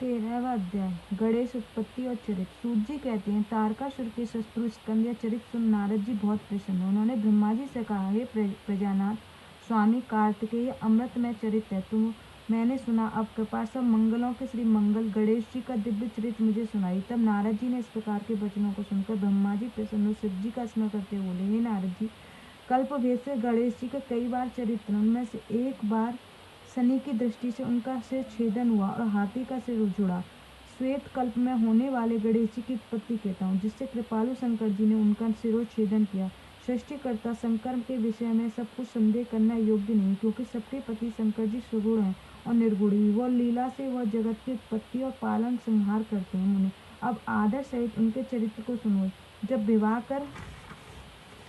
13वां अध्याय गणेश उत्पत्ति और चरित्र। सूत जी कहते हैं, तारकासुर के शत्रु स्कंद या चरित्र सुन नारद जी बहुत प्रसन्न हुए। उन्होंने ब्रह्मा जी से कहा, हे प्रजानाथ स्वामी कार्तिकेय, अमृतमय चरित्र है तुम मैंने सुना, अब कृपा सब मंगलों के श्री मंगल गणेश जी का दिव्य चरित्र मुझे सुनाई। तब नारद जी ने इस प्रकार के वचनों को सुनकर ब्रह्मा जी प्रसन्न हो शिव जी का स्मरण करते बोले, हे नारद जी, कल्प भेद से गणेश जी का कई बार चरित्र, उनमें से एक बार शनि की दृष्टि से उनका सिर छेदन हुआ और हाथी का सिर जुड़ा। श्वेत कल्प में होने वाले गणेश जी की उत्पत्ति कहता हूँ, जिससे कृपालु शंकर जी ने उनका सिरोच्छेदन किया। सृष्टिकर्ता शंकर के विषय में सब कुछ संदेह करना योग्य नहीं, क्योंकि सबके पति शंकर जी सुगुण हैं और निर्गुण ही। वह लीला से वह जगत की उत्पत्ति और पालन संहार करते हैं। मुनि, अब आदर सहित उनके चरित्र को सुनो। जब विवाह कर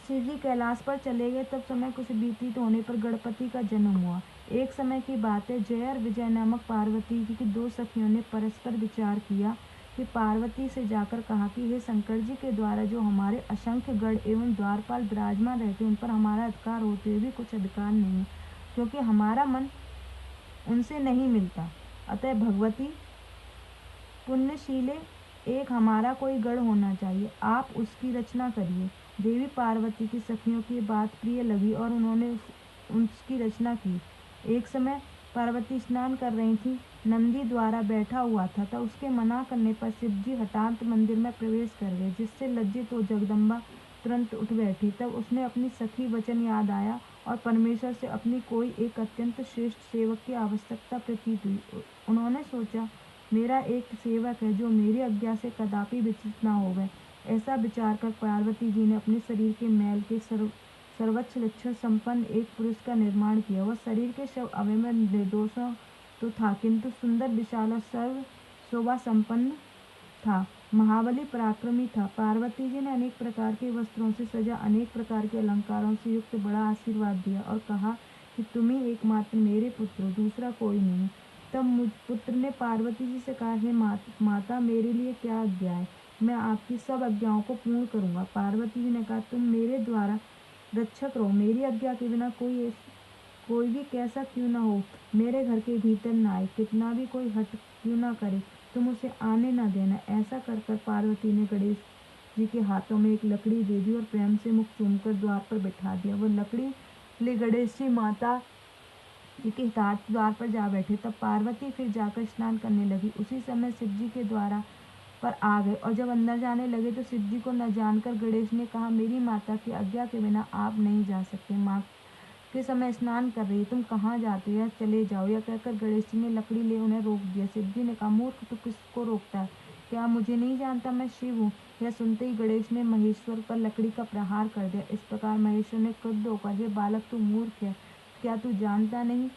शिव जी कैलाश पर चले गए, तब समय कुछ व्यतीत होने पर गणपति का जन्म हुआ। एक समय की बात है, जय और विजय नामक पार्वती जी की दो सखियों ने परस्पर विचार किया कि पार्वती से जाकर कहा कि हे शंकर जी के द्वारा जो हमारे असंख्य गण एवं द्वारपाल विराजमान रहते, उन पर हमारा अधिकार होते हुए भी कुछ अधिकार नहीं है, क्योंकि हमारा मन उनसे नहीं मिलता। अतः भगवती पुण्यशीले, एक हमारा कोई गढ़ होना चाहिए, आप उसकी रचना करिए। देवी पार्वती की सखियों की बात प्रिय लगी और उन्होंने उसकी रचना की। एक समय पार्वती स्नान कर रही थी, नंदी द्वारा बैठा हुआ था, तब उसके मना करने पर शिव जी हठात मंदिर में प्रवेश कर गए, जिससे लज्जित हो जगदम्बा तुरंत उठ बैठी। तब उसने अपनी सखी वचन याद आया और परमेश्वर से अपनी कोई एक अत्यंत श्रेष्ठ सेवक की आवश्यकता प्रतीत हुई। उन्होंने सोचा, मेरा एक सेवक है जो मेरी आज्ञा से कदापि विचलित न होवे। ऐसा विचार कर पार्वती जी ने अपने शरीर के मैल के सर्वोच्च लक्षण संपन्न एक पुरुष का निर्माण किया। वह शरीर के सब अवयव में निर्दोष तो था, किंतु सुंदर, विशाल और सर्व शोभा संपन्न था। महाबली पराक्रमी था। पार्वती जी ने अनेक प्रकार के वस्त्रों से सजा, अनेक प्रकार के अलंकारों से युक्त बड़ा आशीर्वाद दिया और कहा कि तुम ही एकमात्र मेरे पुत्र हो, दूसरा कोई नहीं। तब मुझ पुत्र ने पार्वती जी से कहा, हे माता, मेरे लिए क्या आज्ञा है, मैं आपकी सब आज्ञाओं को पूर्ण करूंगा। पार्वती जी ने कहा, तुम मेरे द्वारा रक्षक रहो, मेरी आज्ञा के बिना कोई भी कैसा क्यों न हो मेरे घर के भीतर न आए, कितना भी कोई हट क्यों न करे, तुम उसे आने न देना। ऐसा कर कर पार्वती ने गणेश जी के हाथों में एक लकड़ी दे दी और प्रेम से मुख चूमकर द्वार पर बैठा दिया। वह लकड़ी ले गणेश जी माता जी के द्वार पर जा बैठे। तब पार्वती फिर जाकर स्नान करने लगी। उसी समय शिव जी के द्वारा पर आ गए और जब अंदर जाने लगे तो शिव जी को न जानकर गणेश ने कहा, मेरी माता की आज्ञा के बिना आप नहीं जा सकते। माँ के समय स्नान कर रही, तुम कहाँ जाते हो, या चले जाओ। यह कहकर गणेश जी ने लकड़ी ले उन्हें रोक दिया। शिव जी ने कहा, मूर्ख, तू किसको रोकता है, क्या मुझे नहीं जानता, मैं शिव हूँ। यह सुनते ही गणेश ने महेश्वर पर लकड़ी का प्रहार कर दिया। इस प्रकार महेश्वर ने क्रुद्ध होकर, हे बालक, तू मूर्ख है, क्या तू जानता नहीं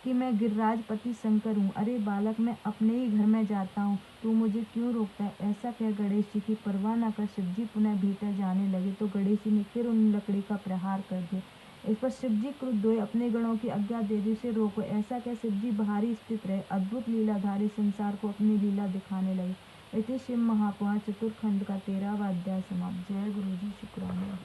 कि मैं गिरिराज पति शंकर हूँ। अरे बालक, मैं अपने ही घर में जाता हूँ, तू मुझे क्यों रोकता है। ऐसा कह गणेश जी की परवाह न कर शिव जी पुनः भीतर जाने लगे, तो गणेश जी ने फिर उन लकड़ी का प्रहार कर दिया। इस पर शिव जी क्रुद्ध हुए, अपने गणों की आज्ञा दे दी, उसे रोको। ऐसा कह शिव जी बाहरी स्थित रहे, अद्भुत लीलाधारी संसार को अपनी लीला दिखाने लगे। इति शिव महापुराण चतुर्थ खंड का 13वां अध्याय समाप्त। जय गुरु जी, शुक्राना।